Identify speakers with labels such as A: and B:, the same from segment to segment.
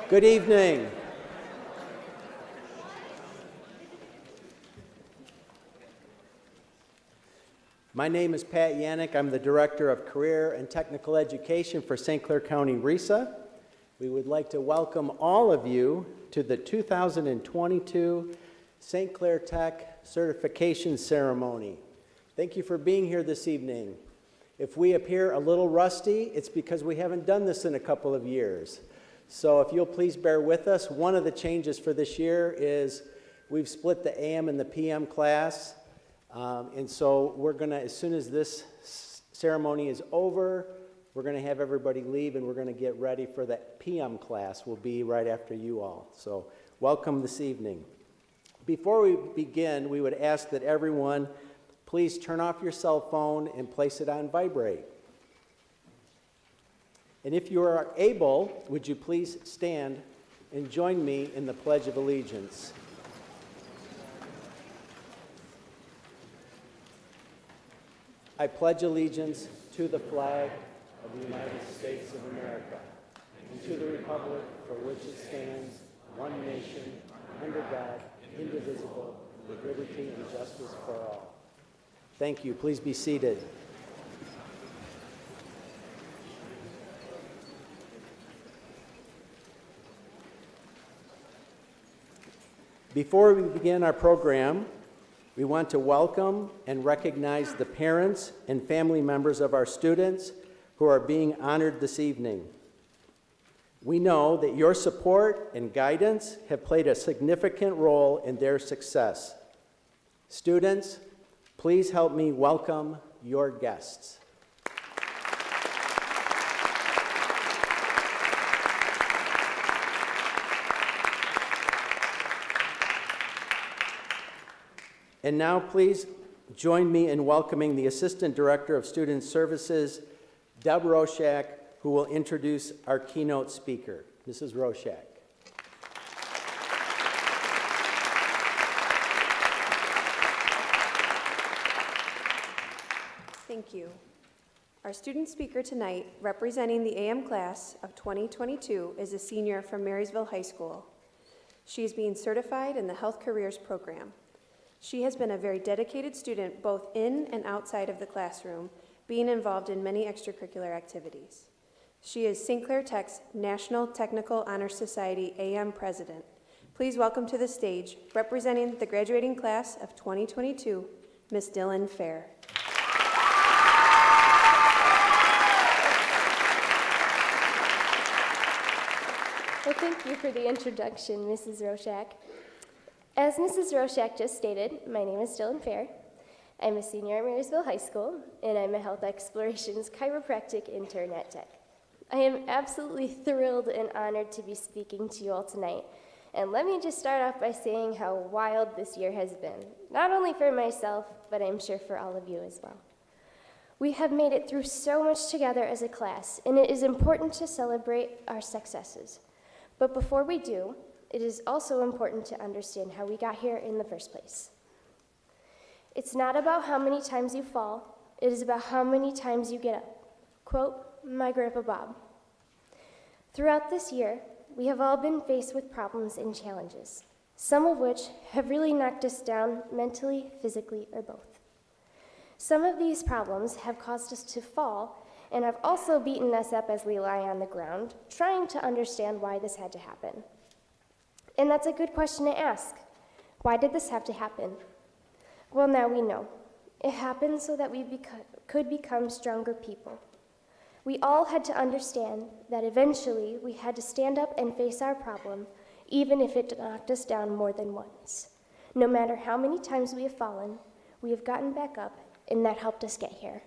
A: Good evening. My name is Pat Yannick. I'm the Director of Career and Technical Education for St. Clair County RESA. We would like to welcome all of you to the 2022 St. Clair TEC Certification Ceremony. Thank you for being here this evening. If we appear a little rusty, it's because we haven't done this in a couple of years. So if you'll please bear with us, one of the changes for this year is we've split the AM and the PM class. And so we're gonna, as soon as this ceremony is over, we're gonna have everybody leave and we're gonna get ready for the PM class. We'll be right after you all. So welcome this evening. Before we begin, we would ask that everyone please turn off your cell phone and place it on vibrate. And if you are able, would you please stand and join me in the Pledge of Allegiance. I pledge allegiance to the flag of the United States of America and to the republic for which it stands, one nation, under God, indivisible, with liberty and justice for all. Thank you. Please be seated. Before we begin our program, we want to welcome and recognize the parents and family members of our students who are being honored this evening. We know that your support and guidance have played a significant role in their success. Students, please help me welcome your guests. And now please join me in welcoming the Assistant Director of Student Services, Deb Roshak, who will introduce our keynote speaker. Mrs. Roshak.
B: Thank you. Our student speaker tonight, representing the AM class of 2022, is a senior from Marysville High School. She is being certified in the Health Careers program. She has been a very dedicated student both in and outside of the classroom, being involved in many extracurricular activities. She is St. Clair Tech's National Technical Honor Society AM President. Please welcome to the stage, representing the graduating class of 2022, Ms. Dylan Fair.
C: Well, thank you for the introduction, Mrs. Roshak. As Mrs. Roshak just stated, my name is Dylan Fair. I'm a senior at Marysville High School, and I'm a Health Explorations Chiropractic intern at TEC. I am absolutely thrilled and honored to be speaking to you all tonight. And let me just start off by saying how wild this year has been, not only for myself, but I'm sure for all of you as well. We have made it through so much together as a class, and it is important to celebrate our successes. But before we do, it is also important to understand how we got here in the first place. It's not about how many times you fall, it is about how many times you get up. Quote, my Grandpa Bob. Throughout this year, we have all been faced with problems and challenges, some of which have really knocked us down mentally, physically, or both. Some of these problems have caused us to fall and have also beaten us up as we lie on the ground, trying to understand why this had to happen. And that's a good question to ask. Why did this have to happen? Well, now we know. It happened so that we could become stronger people. We all had to understand that eventually we had to stand up and face our problem, even if it knocked us down more than once. No matter how many times we have fallen, we have gotten back up, and that helped us get here.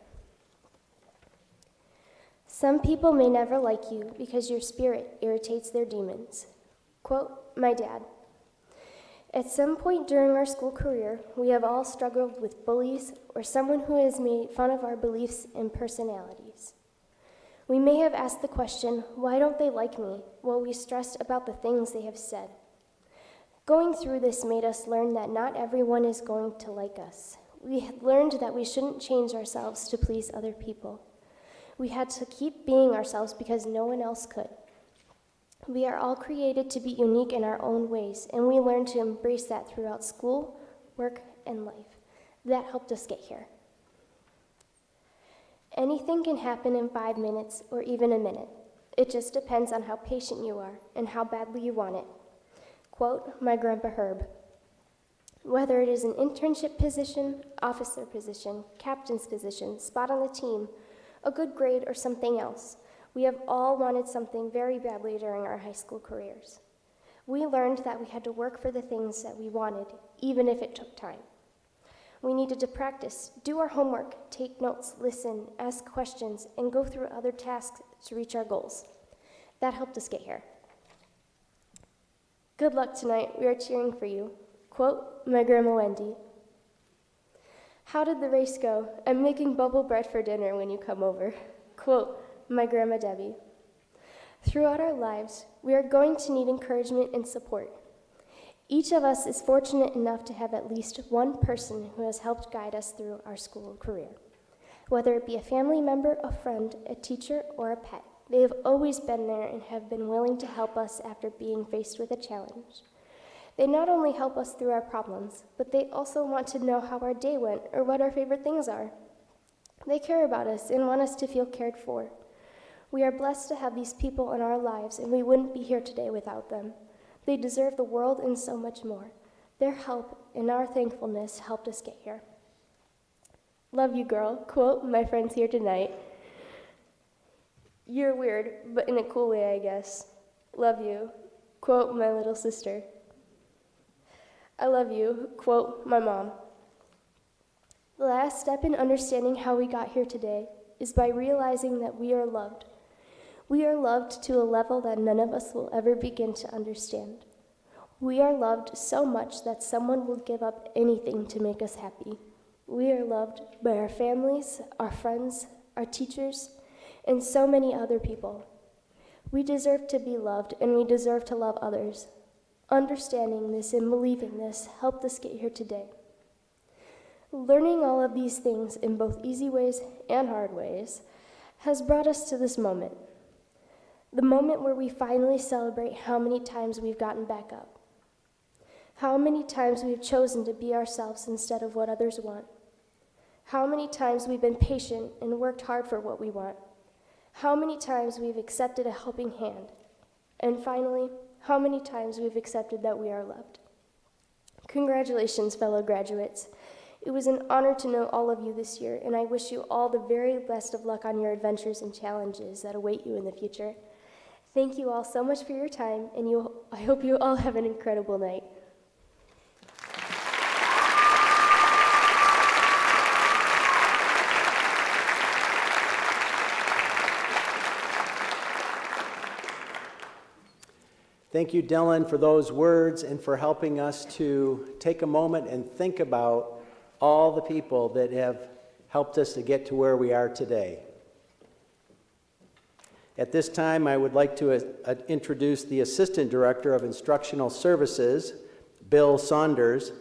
C: Some people may never like you because your spirit irritates their demons. Quote, my dad. At some point during our school career, we have all struggled with bullies or someone who has made fun of our beliefs and personalities. We may have asked the question, why don't they like me, while we stressed about the things they have said. Going through this made us learn that not everyone is going to like us. We had learned that we shouldn't change ourselves to please other people. We had to keep being ourselves because no one else could. We are all created to be unique in our own ways, and we learn to embrace that throughout school, work, and life. That helped us get here. Anything can happen in 5 minutes or even a minute. It just depends on how patient you are and how badly you want it. Quote, my Grandpa Herb. Whether it is an internship position, officer position, captain's position, spot on the team, a good grade, or something else, we have all wanted something very badly during our high school careers. We learned that we had to work for the things that we wanted, even if it took time. We needed to practice, do our homework, take notes, listen, ask questions, and go through other tasks to reach our goals. That helped us get here. Good luck tonight. We are cheering for you. Quote, my Grandma Wendy. How did the race go? I'm making bubble bread for dinner when you come over. Quote, my Grandma Debbie. Throughout our lives, we are going to need encouragement and support. Each of us is fortunate enough to have at least one person who has helped guide us through our school career. Whether it be a family member, a friend, a teacher, or a pet, they have always been there and have been willing to help us after being faced with a challenge. They not only help us through our problems, but they also want to know how our day went or what our favorite things are. They care about us and want us to feel cared for. We are blessed to have these people in our lives, and we wouldn't be here today without them. They deserve the world and so much more. Their help and our thankfulness helped us get here. Love you, girl. Quote, my friends here tonight. You're weird, but in a cool way, I guess. Love you. Quote, my little sister. I love you. Quote, my mom. The last step in understanding how we got here today is by realizing that we are loved. We are loved to a level that none of us will ever begin to understand. We are loved so much that someone will give up anything to make us happy. We are loved by our families, our friends, our teachers, and so many other people. We deserve to be loved, and we deserve to love others. Understanding this and believing this helped us get here today. Learning all of these things in both easy ways and hard ways has brought us to this moment. The moment where we finally celebrate how many times we've gotten back up. How many times we've chosen to be ourselves instead of what others want. How many times we've been patient and worked hard for what we want. How many times we've accepted a helping hand. And finally, how many times we've accepted that we are loved. Congratulations, fellow graduates. It was an honor to know all of you this year, and I wish you all the very best of luck on your adventures and challenges that await you in the future. Thank you all so much for your time, and I hope you all have an incredible night.
A: Thank you, Dylan, for those words and for helping us to take a moment and think about all the people that have helped us to get to where we are today. At this time, I would like to introduce the Assistant Director of Instructional Services, Bill Saunders,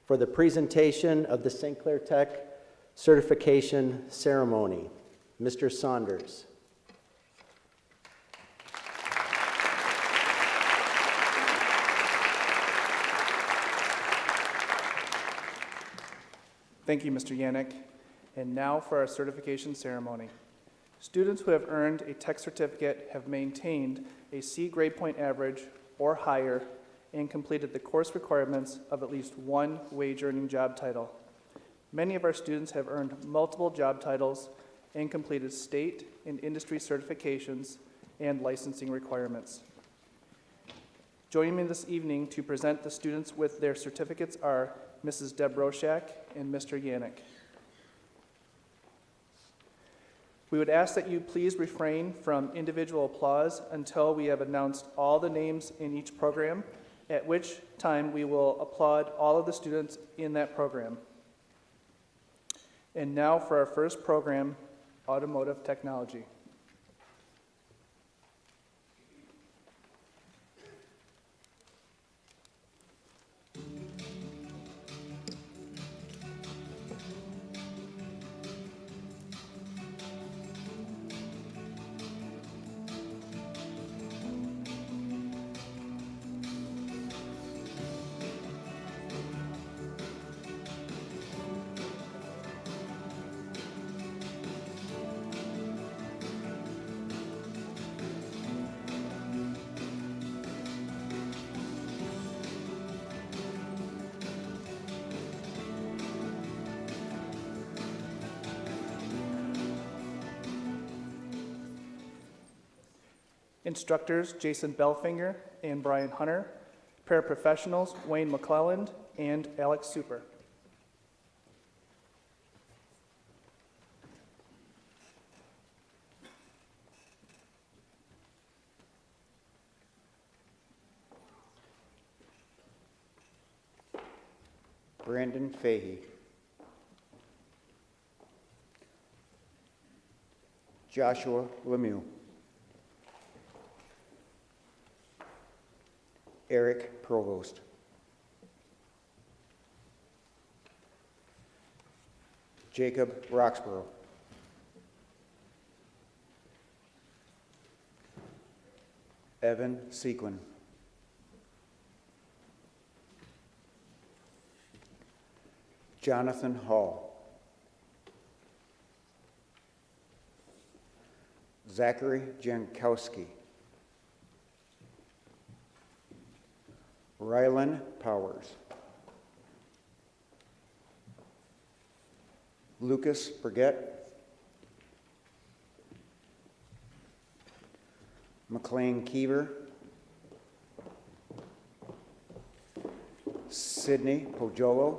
A: for the presentation of the St. Clair TEC certification ceremony. Mr. Saunders.
D: Thank you, Mr. Yannick. And now for our certification ceremony. Students who have earned a TEC certificate have maintained a C grade point average or higher and completed the course requirements of at least one wage-earning job title. Many of our students have earned multiple job titles and completed state and industry certifications and licensing requirements. Joining me this evening to present the students with their certificates are Mrs. Deb Roshak and Mr. Yannick. We would ask that you please refrain from individual applause until we have announced all the names in each program, at which time we will applaud all of the students in that program. And now for our first program, Automotive Technology. Instructors Jason Belfinger and Brian Hunter. Paraprofessionals Wayne McClelland and Alex Super.
E: Brandon Fahey. Joshua Lemieux. Eric Provost. Jacob Roxborough. Evan Sequin. Jonathan Hall. Zachary Jankowski. Rylan Powers. Lucas Burgett. McLean Keever. Sydney Pojolo.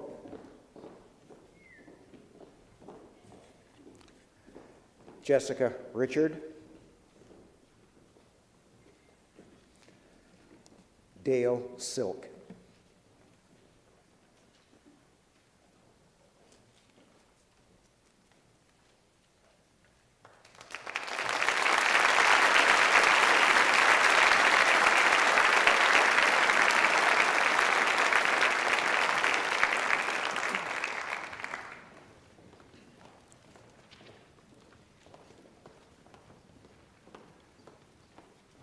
E: Jessica Richard. Dale Silk.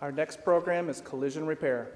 D: Our next program is collision repair.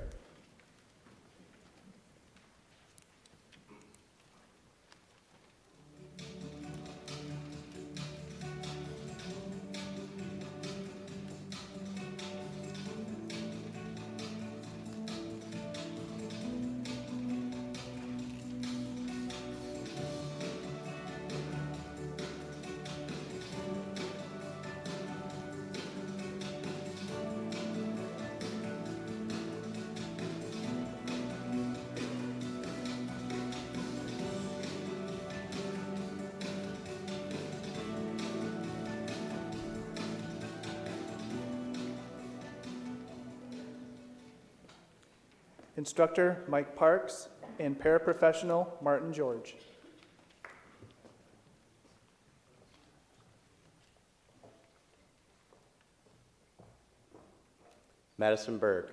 D: Instructor Mike Parks and paraprofessional Martin George.
A: Madison Berg.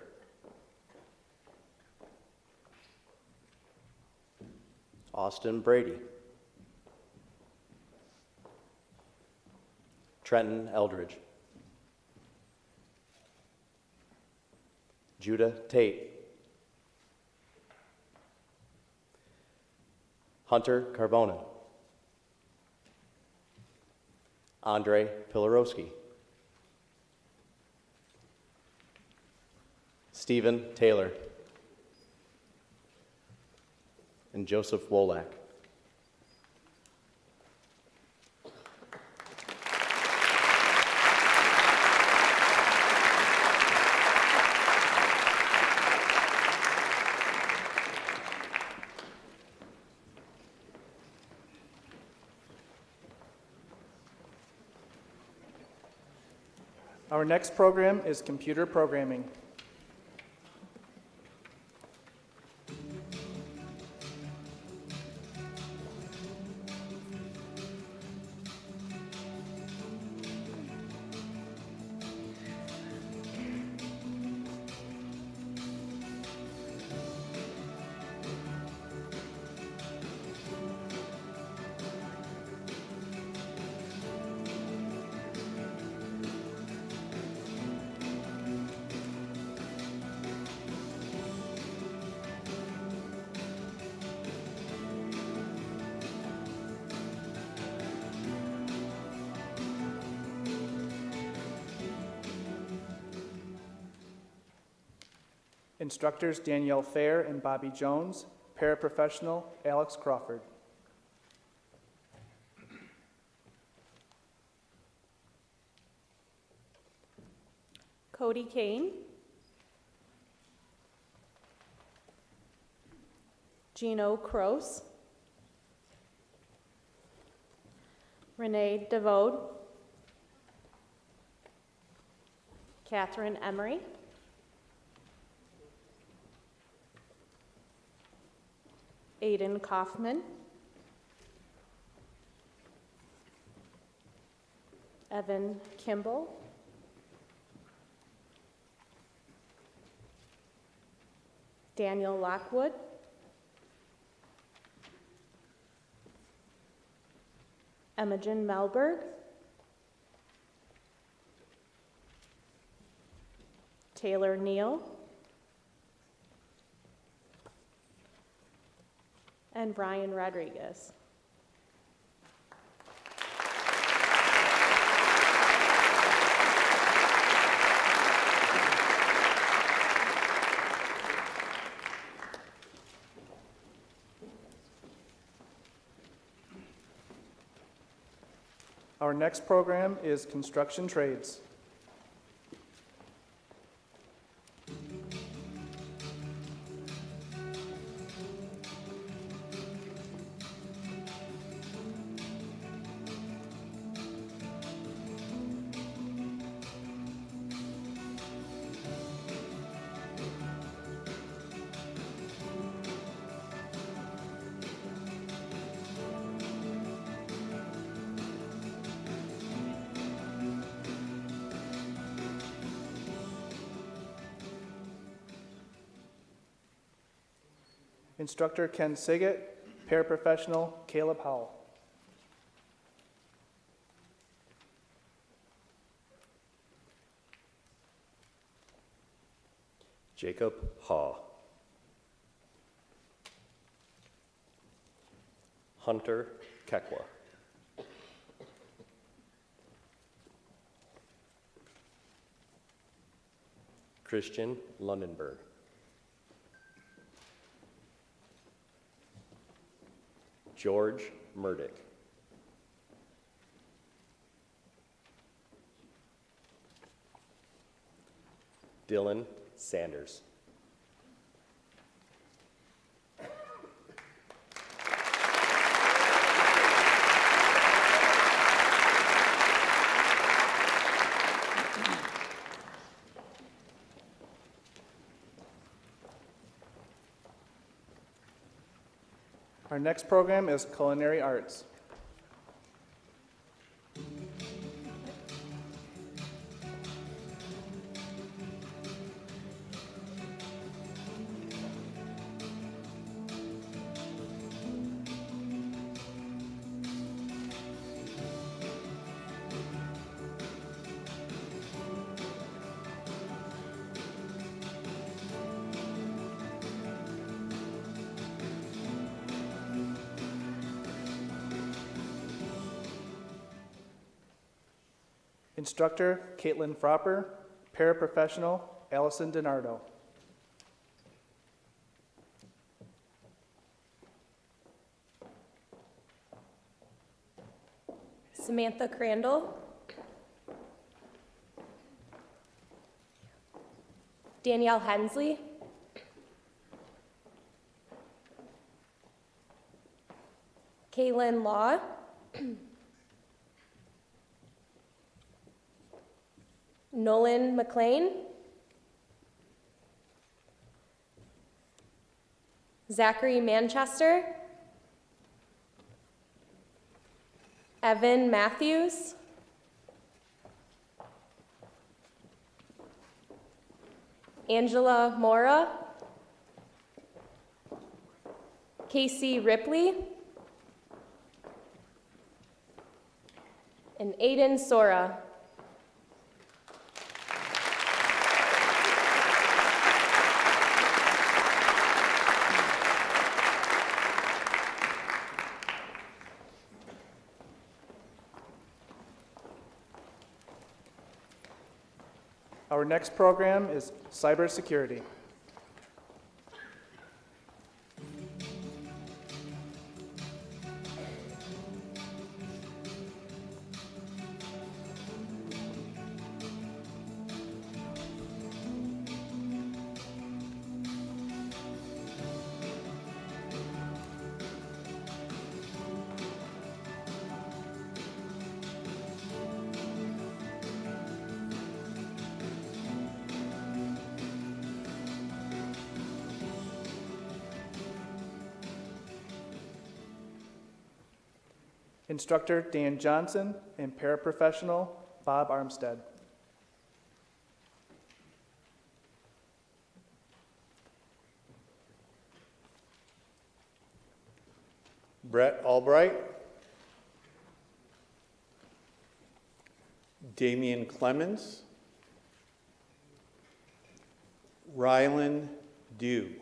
A: Austin Brady. Trenton Eldridge. Judah Tate. Hunter Carbona. Andre Pilarowski. Stephen Taylor. And Joseph Wolak.
D: Our next program is computer programming. Instructors Danielle Fair and Bobby Jones. Paraprofessional Alex Crawford.
F: Cody Kane, Gino Kroos, Renee DeVode, Catherine Emery, Aiden Kaufman, Evan Kimball, Daniel Lockwood, Imogen Melberg, Taylor Neal, and Brian Rodriguez.
D: Our next program is Construction Trades. Instructor Ken Siggett, paraprofessional Caleb Howell.
G: Jacob Haw. Hunter Kekwa. Christian Lundenberg. George Murdick. Dylan Sanders.
D: Our next program is Culinary Arts. Instructor Caitlin Fropper, paraprofessional Allison DiNardo.
F: Samantha Crandall, Danielle Hensley, Kaylin Law, Nolan McLean, Zachary Manchester, Evan Matthews, Angela Mora, Casey Ripley, and Aiden Sora.
D: Our next program is Cybersecurity. Instructor Dan Johnson, and paraprofessional Bob Armstead.
H: Brett Albright, Damian Clemens, Rylan Dew,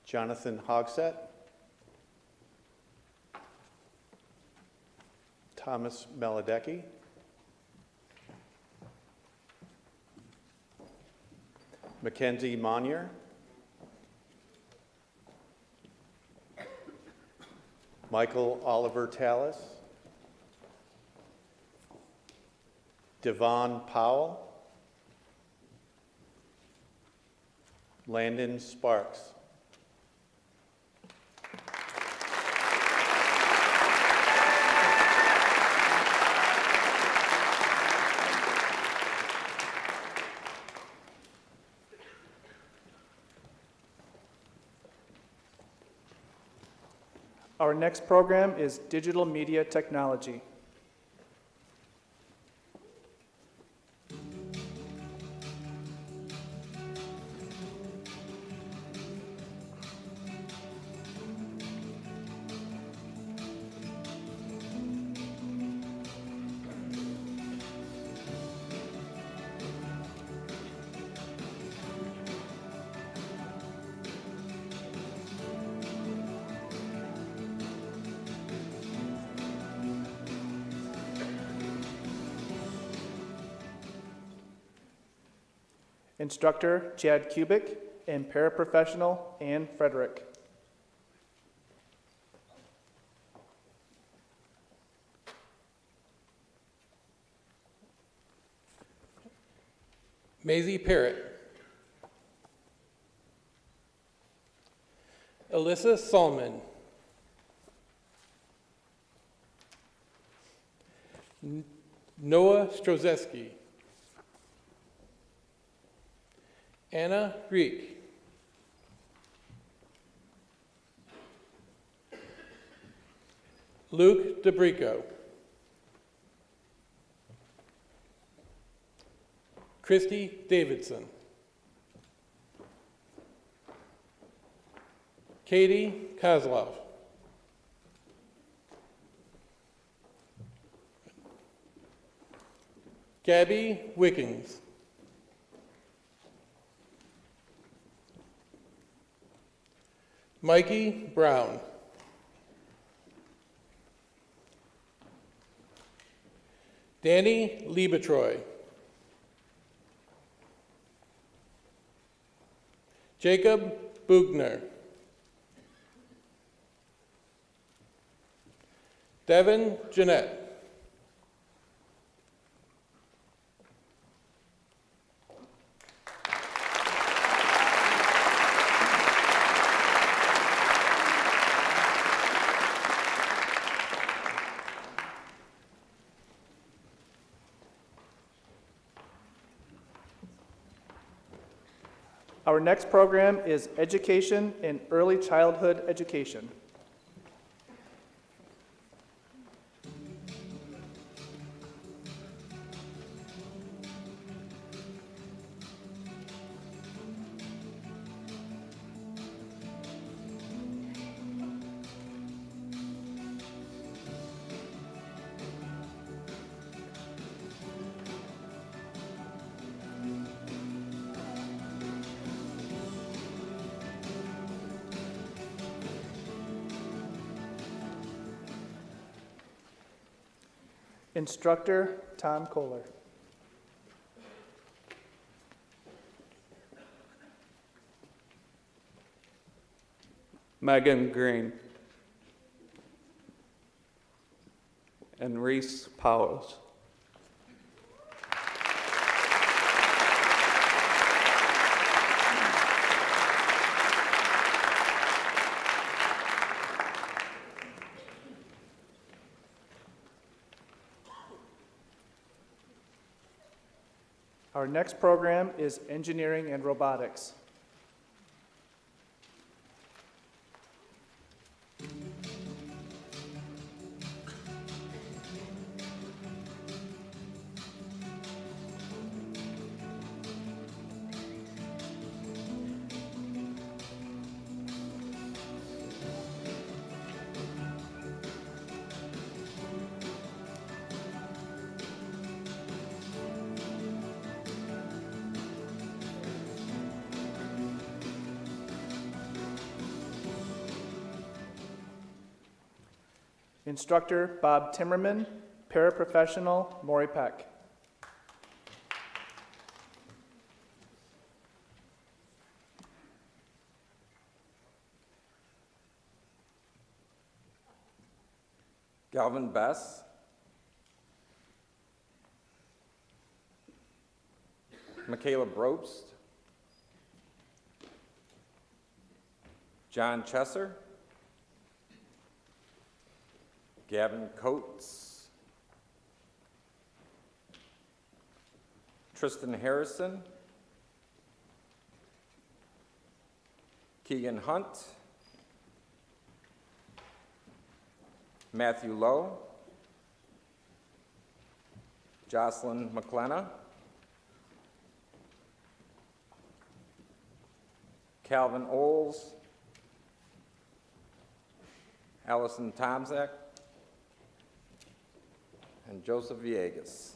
H: Jonathan Hogsett, Thomas Maladecki, Mackenzie Monier, Michael Oliver Tallis, Devon Powell, Landon Sparks.
D: Our next program is Digital Media Technology. Instructor Chad Kubik, and paraprofessional Ann Frederick.
I: Maisie Parrott, Alyssa Solomon, Noah Strozeski, Anna Greek, Luke DeBrico, Christy Davidson, Katie Kozlov, Gabby Wickings, Mikey Brown, Danny Liebetroy, Jacob Bugner, Devin Jeanette,
D: Our next program is Education and Early Childhood Education. Instructor Tom Kohler.
J: Megan Green, and Reese Powers.
D: Our next program is Engineering and Robotics. Instructor Bob Timmerman, Paraprofessional Maury Peck.
J: Galvin Bess. Michaela Brobst. John Chesser. Gavin Coates. Tristan Harrison. Keegan Hunt. Matthew Lowe. Jocelyn McClenna. Calvin Oles. Allison Tomzak. And Joseph Villegas.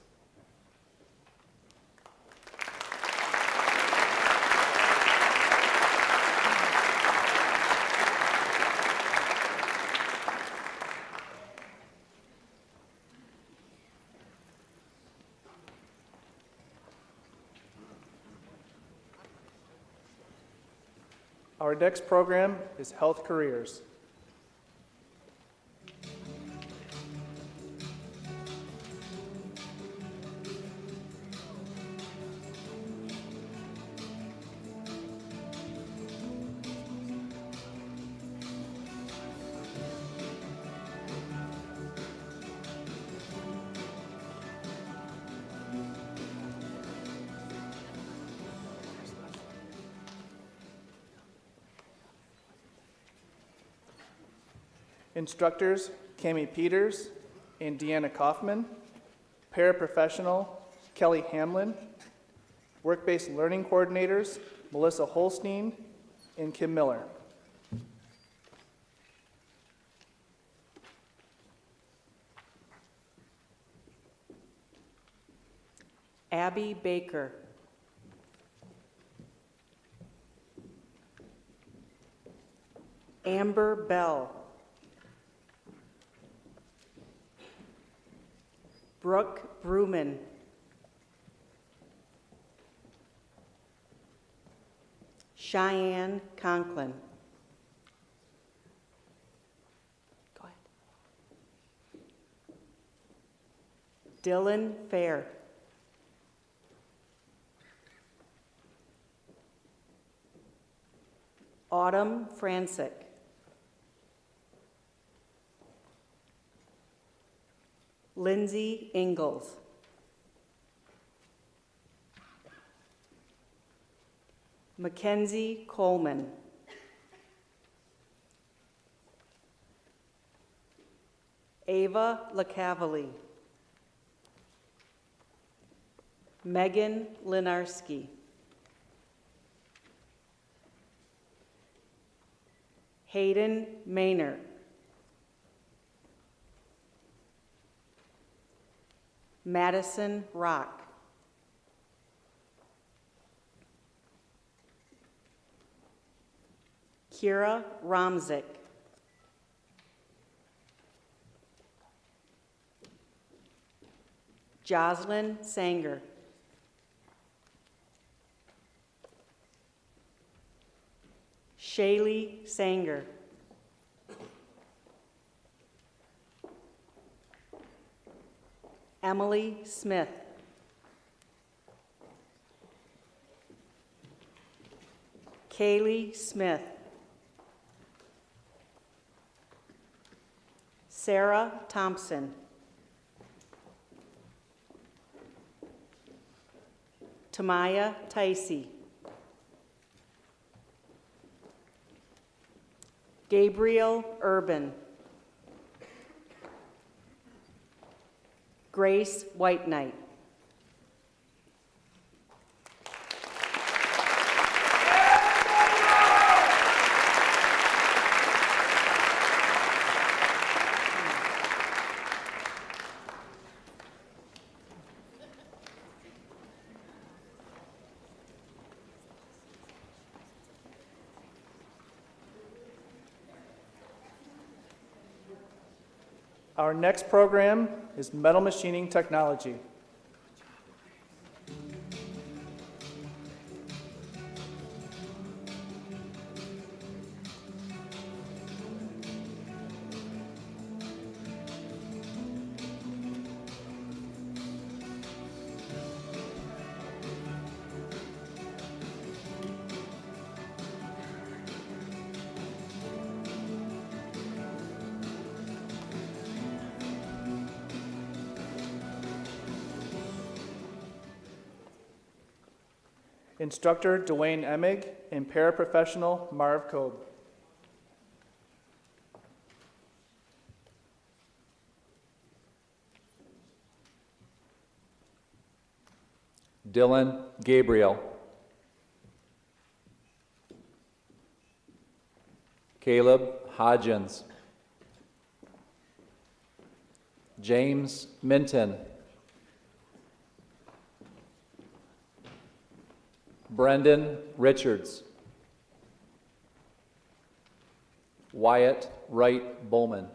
D: Our next program is Health Careers. Instructors, Cami Peters and Deanna Kaufman. Paraprofessional, Kelly Hamlin. Work-based learning coordinators, Melissa Holstein and Kim Miller.
K: Abby Baker. Amber Bell. Brooke Bruman. Cheyenne Conklin. Go ahead. Dylan Fair. Autumn Francic. Lindsay Ingalls. Mackenzie Coleman. Ava LaCavali. Megan Linarski. Hayden Maynard. Madison Rock. Kira Romzik. Jocelyn Sanger. Shaylee Sanger. Emily Smith. Kaylee Smith. Sarah Thompson. Tamaya Ticey. Gabriel Urban. Grace Whiteknight.
D: Our next program is Metal Machining Technology. Instructor Dwayne Emig and paraprofessional Marv Kobe.
L: Dylan Gabriel. Caleb Hodgins. James Minton. Brendan Richards. Wyatt Wright Bowman.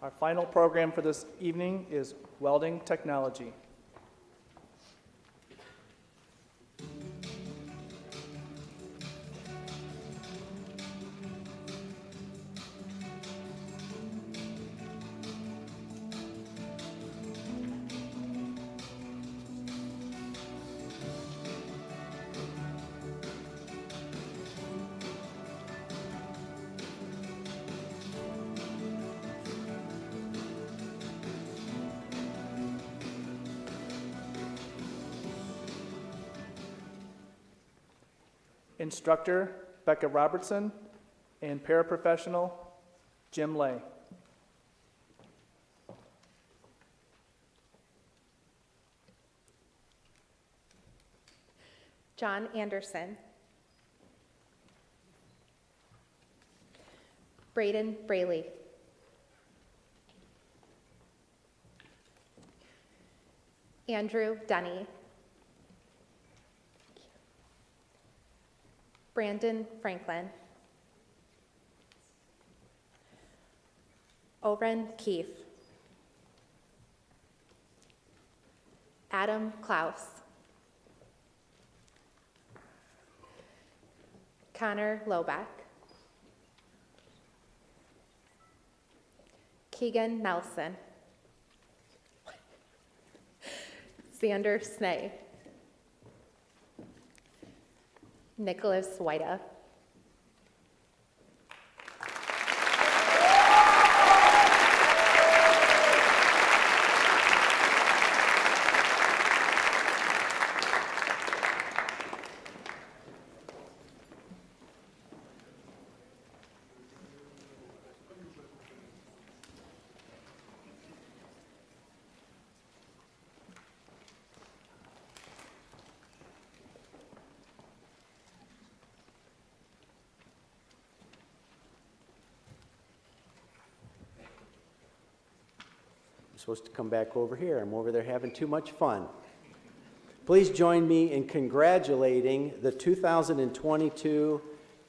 D: Our final program for this evening is Welding Technology. Instructor Becca Robertson and paraprofessional Jim Lay.
F: John Anderson. Braden Braley. Andrew Denny. Brandon Franklin. Oren Keefe. Adam Klaus. Connor Loback. Keegan Nelson. Xander Snay. Nicholas Whita.
A: Supposed to come back over here. I'm over there having too much fun. Please join me in congratulating the 2022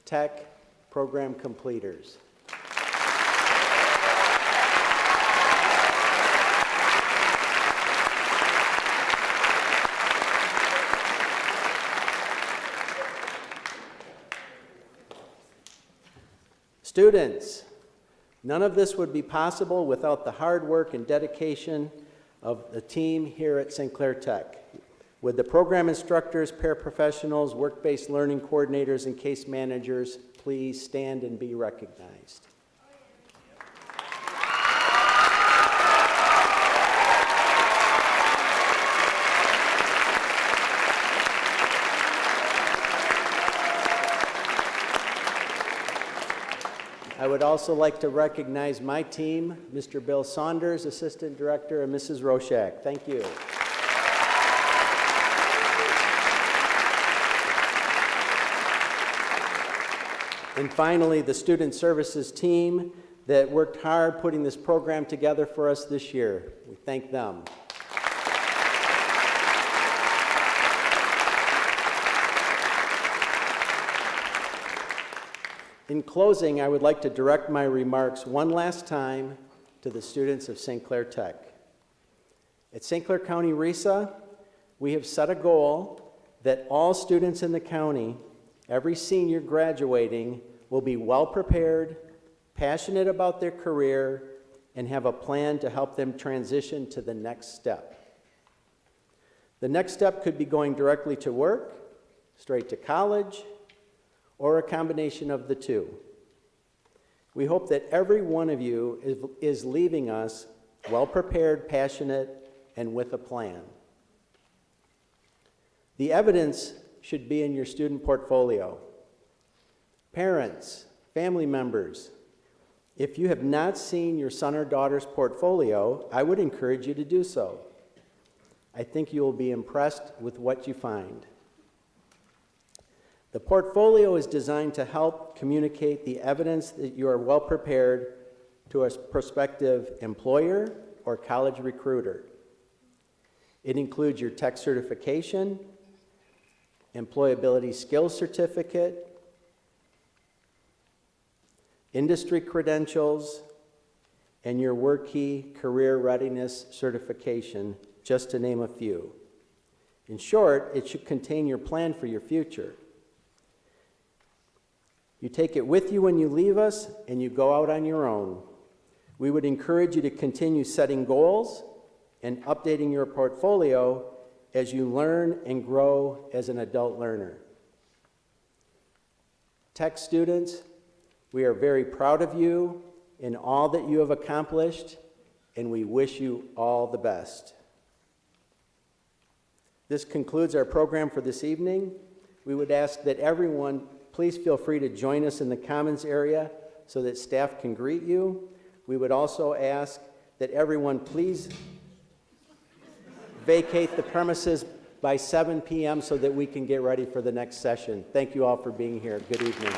A: TEC program completers. Students, none of this would be possible without the hard work and dedication of the team here at St. Clair Tech. With the program instructors, paraprofessionals, work-based learning coordinators, and case managers, please stand and be recognized. I would also like to recognize my team, Mr. Bill Saunders, Assistant Director, and Mrs. Roshak. Thank you. And finally, the Student Services team, that worked hard putting this program together for us this year. We thank them. In closing, I would like to direct my remarks one last time to the students of St. Clair Tech. At St. Clair County RESA, we have set a goal that all students in the county, every senior graduating, will be well prepared, passionate about their career, and have a plan to help them transition to the next step. The next step could be going directly to work, straight to college, or a combination of the two. We hope that every one of you is leaving us well prepared, passionate, and with a plan. The evidence should be in your student portfolio. Parents, family members, if you have not seen your son or daughter's portfolio, I would encourage you to do so. I think you will be impressed with what you find. The portfolio is designed to help communicate the evidence that you are well prepared to a prospective employer or college recruiter. It includes your tech certification, employability skills certificate, industry credentials, and your WorkKey career readiness certification, just to name a few. In short, it should contain your plan for your future. You take it with you when you leave us, and you go out on your own. We would encourage you to continue setting goals and updating your portfolio as you learn and grow as an adult learner. Tech students, we are very proud of you in all that you have accomplished, and we wish you all the best. This concludes our program for this evening. We would ask that everyone please feel free to join us in the Commons area so that staff can greet you. We would also ask that everyone please vacate the premises by 7 p.m. so that we can get ready for the next session. Thank you all for being here. Good evening.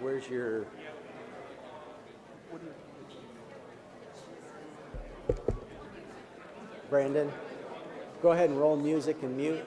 A: Where's your... Brandon, go ahead and roll music and mute.